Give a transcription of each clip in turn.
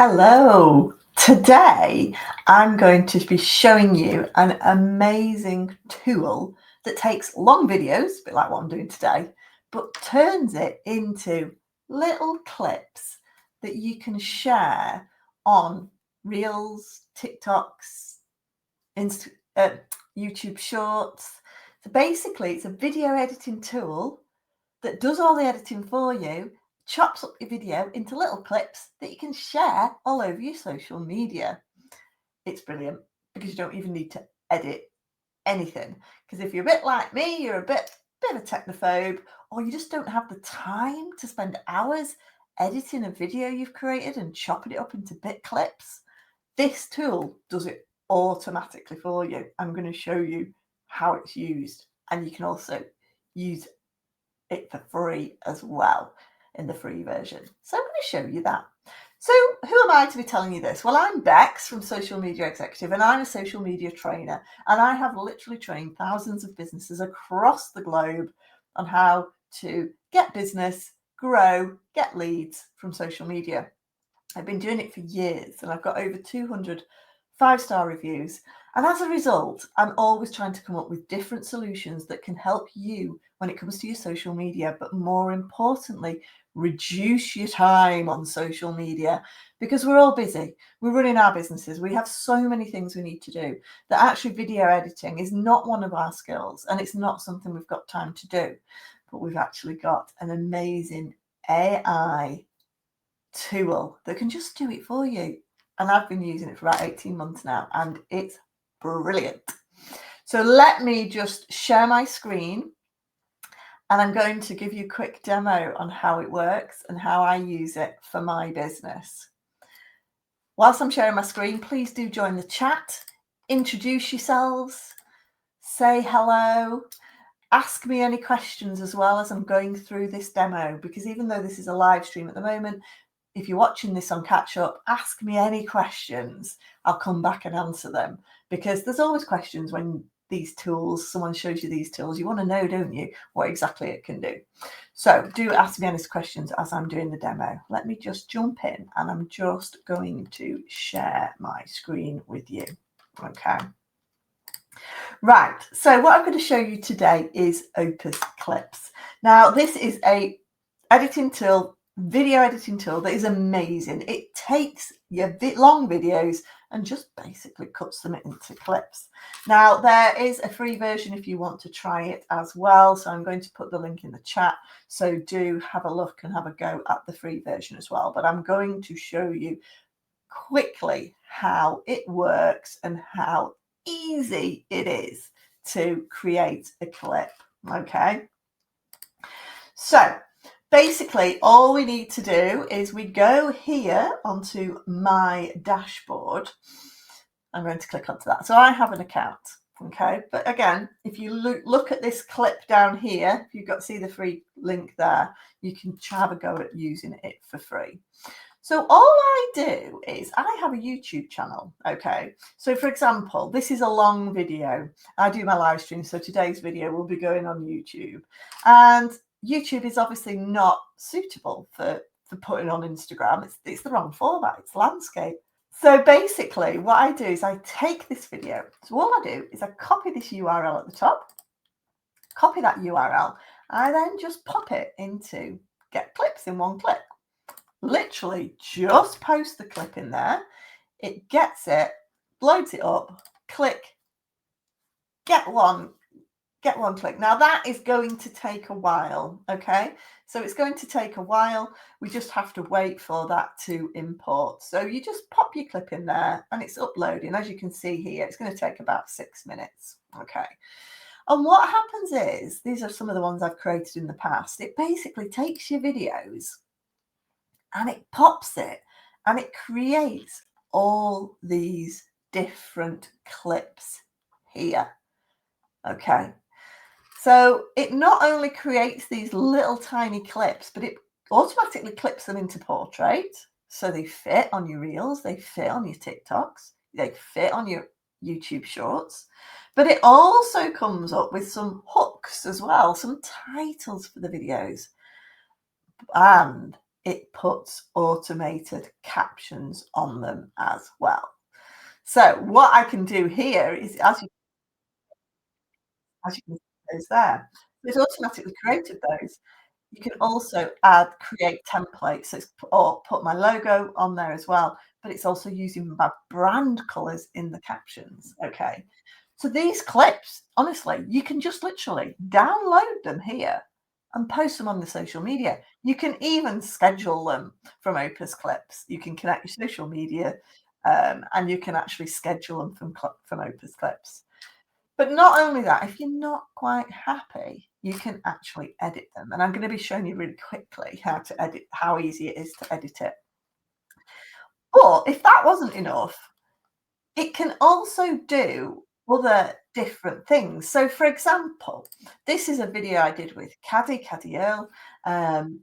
Hello. Today I'm going to be showing you an amazing tool that takes long videos, a bit like what I'm doing today, but turns it into little clips that you can share on Reels, TikToks, YouTube Shorts. So basically it's a video editing tool that does all the editing for you, chops up your video into little clips that you can share all over your social media. It's brilliant because you don't even need to edit anything. Because if you're a bit like me, you're a bit of a technophobe, or you just don't have the time to spend hours editing a video you've created and chopping it up into bit clips, this tool does it automatically for you. I'm going to show you how it's used, and you can also use it for free as well in the free version. So I'm going to show you that. So who am I to be telling you this? Well, I'm Bex from Social Media Executive, and I'm a social media trainer, and I have literally trained thousands of businesses across the globe on how to get business, grow, get leads from social media. I've been doing it for years, and I've got over 200 5-star reviews. And as a result, I'm always trying to come up with different solutions that can help you when it comes to your social media, but more importantly, reduce your time on social media, because we're all busy. We're running our businesses. We have so many things we need to do that actually video editing is not one of our skills, and it's not something we've got time to do. But we've actually got an amazing AI tool that can just do it for you. And I've been using it for about 18 months now, and it's brilliant. So let me just share my screen, and I'm going to give you a quick demo on how it works and how I use it for my business. Whilst I'm sharing my screen, please do join the chat, introduce yourselves, say hello, ask me any questions as well as I'm going through this demo, because even though this is a live stream at the moment, if you're watching this on catch up, ask me any questions. I'll come back and answer them, because there's always questions when these tools, someone shows you these tools, you want to know, don't you, what exactly it can do. So do ask me any questions as I'm doing the demo. Let me just jump in, and I'm just going to share my screen with you. Okay. Right, so what I'm going to show you today is Opus Clips. Now, this is a editing tool, video editing tool that is amazing. It takes your long videos and just basically cuts them into clips. Now, there is a free version if you want to try it as well. So I'm going to put the link in the chat. So do have a look and have a go at the free version as well. But I'm going to show you quickly how it works and how easy it is to create a clip. Okay. So basically, all we need to do is we go here onto my dashboard. I'm going to click onto that. So I have an account, okay? But again, if you look at this clip down here, if you've got see the free link there, you can have a go at using it for free. So all I do is I have a YouTube channel, okay? So for example, this is a long video. I do my live stream, so today's video will be going on YouTube. And YouTube is obviously not suitable for putting on Instagram. It's the wrong format, it's landscape. So basically what I do is I take this video. So all I do is I copy this URL at the top, copy that URL, I then just pop it into Get Clips in one click. Literally just post the clip in there. It gets it, loads it up, click, get one click. Now that is going to take a while, okay? So it's going to take a while. We just have to wait for that to import. So you just pop your clip in there and it's uploading. As you can see here, it's going to take about 6 minutes, okay? And what happens is, these are some of the ones I've created in the past. It basically takes your videos and it pops it and it creates all these different clips here. Okay. So it not only creates these little tiny clips, but it automatically clips them into portrait. So they fit on your reels, they fit on your TikToks, they fit on your YouTube shorts. But it also comes up with some hooks as well, some titles for the videos. And it puts automated captions on them as well. So what I can do here is, as you can see those there, it's automatically created those. You can also add create templates, so it's or put my logo on there as well, but it's also using my brand colors in the captions. Okay. So these clips, honestly, you can just literally download them here and post them on the social media. You can even schedule them from Opus Clips. You can connect your social media, and you can actually schedule them from Opus Clips. But not only that, if you're not quite happy, you can actually edit them. And I'm going to be showing you really quickly how to edit, how easy it is to edit it. But if that wasn't enough, it can also do other different things. So, for example, this is a video I did with Caddy Earl, um,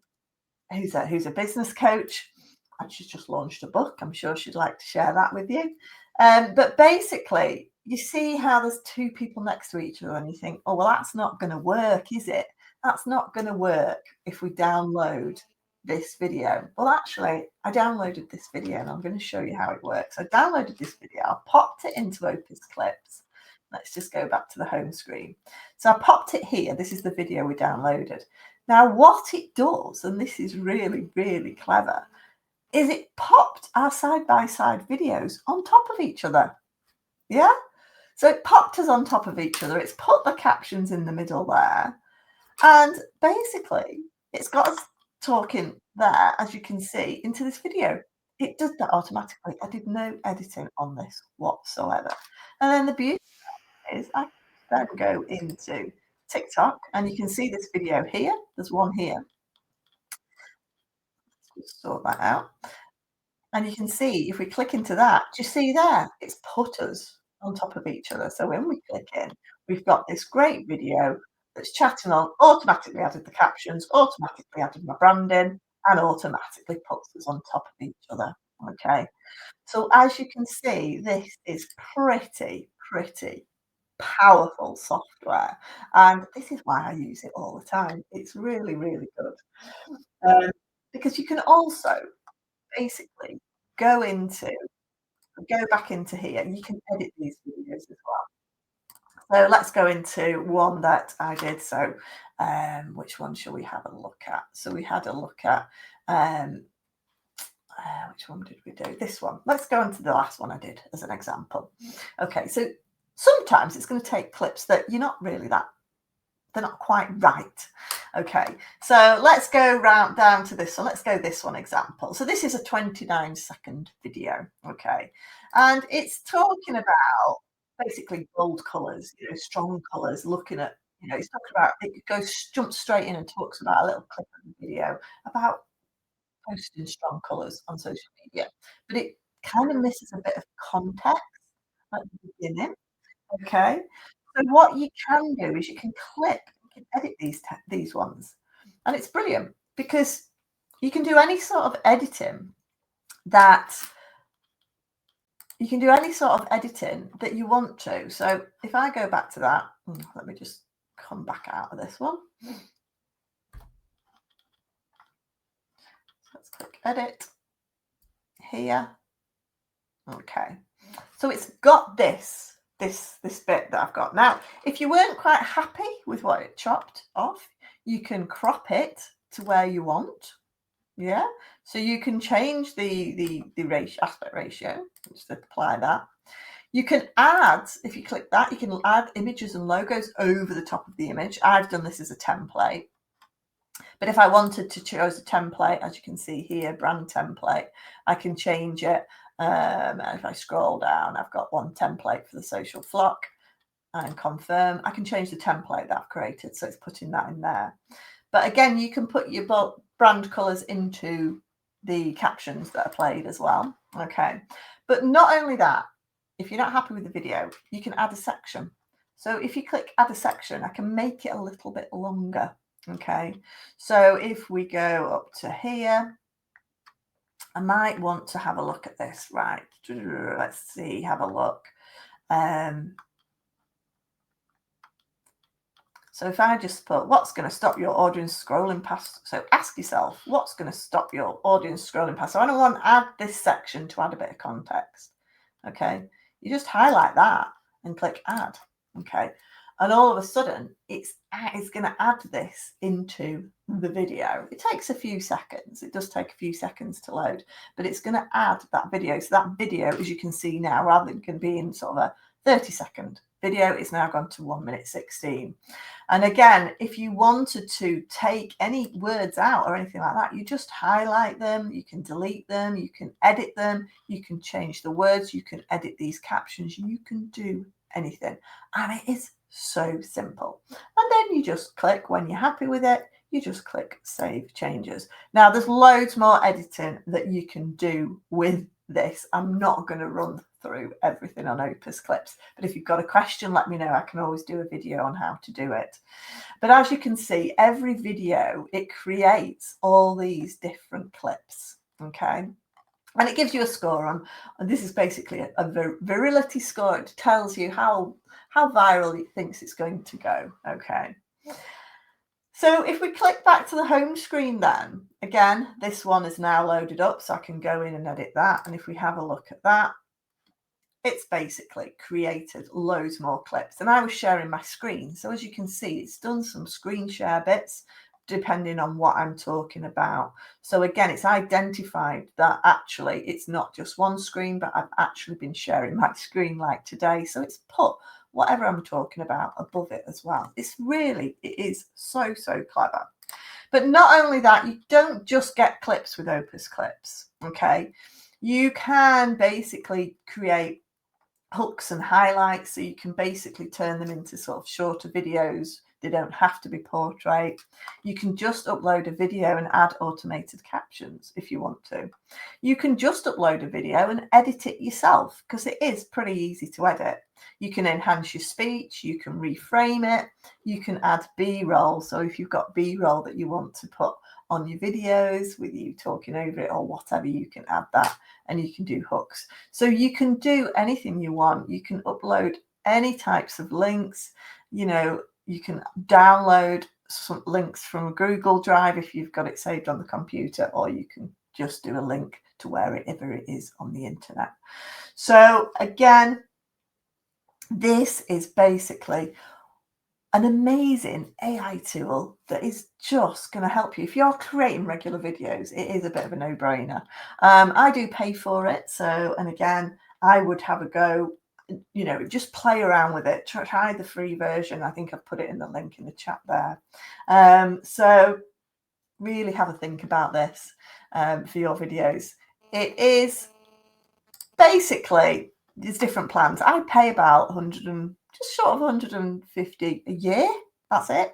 who's a business coach, and she's just launched a book. I'm sure she'd like to share that with you. But basically, you see how there's two people next to each other, and you think, oh, well, that's not going to work, is it? That's not going to work if we download this video. Well, actually, I downloaded this video, and I'm going to show you how it works. I downloaded this video, I popped it into Opus Clips. Let's just go back to the home screen. So I popped it here. This is the video we downloaded. Now, what it does, and this is really, really clever, is it popped our side-by-side videos on top of each other. Yeah? So it popped us on top of each other. It's put the captions in the middle there. And basically, it's got us talking there, as you can see, into this video. It does that automatically. I did no editing on this whatsoever. And then the beauty is I then go into TikTok, and you can see this video here. There's one here. Let's sort that out. And you can see if we click into that, do you see there? It's put us on top of each other. So when we click in, we've got this great video that's chatting on, automatically added the captions, automatically added my branding, and automatically puts us on top of each other. Okay. So as you can see, this is pretty powerful software. And this is why I use it all the time. It's really, really good. Because you can also basically go into go back into here, and you can edit these videos as well. So let's go into one that I did. So which one shall we have a look at? So we had a look at which one did we do? This one. Let's go into the last one I did as an example. Okay, so sometimes it's going to take clips that you're not really that they're not quite right. Okay, so let's go down to this one. Let's go this one example. So this is a 29-second video. Okay, and it's talking about basically bold colours, strong colours. Looking at, it's talking about it goes jumps straight in and talks about a little clip of the video about posting strong colours on social media, but it kind of misses a bit of context at the beginning. Okay. So what you can do is you can click, you can edit these ones, and it's brilliant because you can do any sort of editing that you want to. So if I go back to that, let me just come back out of this one. So let's click edit here. Okay. So it's got this bit that I've got. Now, if you weren't quite happy with what it chopped off, you can crop it to where you want. Yeah. So you can change the aspect ratio. Just apply that. You can add, if you click that, you can add images and logos over the top of the image. I've done this as a template. But if I wanted to choose a template, as you can see here, brand template, I can change it. And if I scroll down, I've got one template for the social flock and confirm. I can change the template that I've created. So it's putting that in there. But again, you can put your brand colors into the captions that are played as well. Okay. But not only that, if you're not happy with the video, you can add a section. So if you click add a section, I can make it a little bit longer. Okay. So if we go up to here, I might want to have a look at this. Right. Let's see. Have a look. So if I just put, what's going to stop your audience scrolling past? So ask yourself, what's going to stop your audience scrolling past? So I don't want to add this section to add a bit of context. Okay. You just highlight that and click add. Okay. And all of a sudden it's going to add this into the video. It takes a few seconds. It does take a few seconds to load, but it's going to add that video. So that video, as you can see now, rather than being sort of a 30-second video, is now gone to 1 minute 16. And again, if you wanted to take any words out or anything like that, you just highlight them, you can delete them, you can edit them, you can change the words, you can edit these captions, you can do anything. And it is so simple. And then you just click, when you're happy with it, you just click save changes. Now there's loads more editing that you can do with this. I'm not going to run through everything on Opus Clips, but if you've got a question, let me know. I can always do a video on how to do it. But as you can see, every video, it creates all these different clips. Okay. And it gives you a score on, and this is basically a virility score. It tells you how viral it thinks it's going to go. Okay. So if we click back to the home screen, then again, this one is now loaded up, so I can go in and edit that. And if we have a look at that, it's basically created loads more clips. And I was sharing my screen. So as you can see, it's done some screen share bits depending on what I'm talking about. So again, it's identified that actually it's not just one screen, but I've actually been sharing my screen like today. So it's put whatever I'm talking about above it as well. It is so clever. But not only that, you don't just get clips with Opus Clips. Okay. You can basically create hooks and highlights, so you can basically turn them into sort of shorter videos. They don't have to be portrait. You can just upload a video and add automated captions if you want to. You can just upload a video and edit it yourself, because it is pretty easy to edit. You can enhance your speech, you can reframe it, you can add B-roll. So if you've got B-roll that you want to put on your videos with you talking over it or whatever, you can add that, and you can do hooks. So you can do anything you want. You can upload any types of links. You know, you can download some links from a Google Drive if you've got it saved on the computer, or you can just do a link to wherever it is on the internet. So again, this is basically an amazing AI tool that is just going to help you. If you're creating regular videos, it is a bit of a no-brainer. I do pay for it. So, and again, I would have a go, you know, just play around with it. Try the free version. I think I've put it in the link in the chat there. So really have a think about this for your videos. It is basically, there's different plans. I pay about just short of 150 a year. That's it.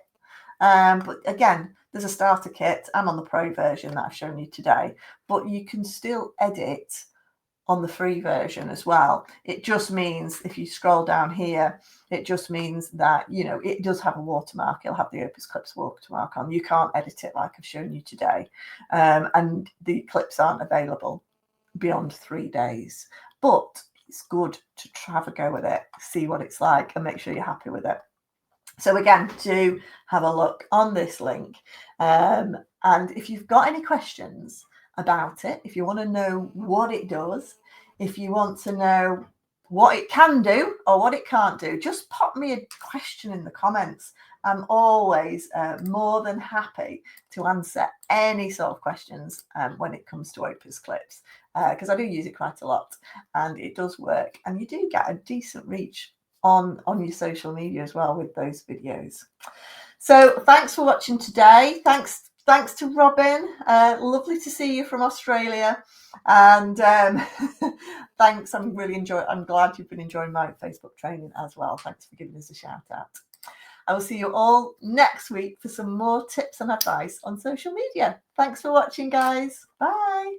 But again, there's a starter kit. I'm on the pro version that I've shown you today, but you can still edit on the free version as well. It just means if you scroll down here, it just means that, you know, it does have a watermark. It'll have the Opus Clips watermark on. You can't edit it like I've shown you today. And the clips aren't available beyond 3 days, but it's good to have a go with it, see what it's like, and make sure you're happy with it. So again, do have a look on this link. And if you've got any questions about it, if you want to know what it does, if you want to know what it can do or what it can't do, just pop me a question in the comments. I'm always more than happy to answer any sort of questions when it comes to Opus Clips, because I do use it quite a lot and it does work, and you do get a decent reach on your social media as well with those videos. So thanks for watching today. Thanks to Robin. Lovely to see you from Australia. And thanks. I'm glad you've been enjoying my Facebook training as well. Thanks for giving us a shout out. I will see you all next week for some more tips and advice on social media. Thanks for watching, guys. Bye.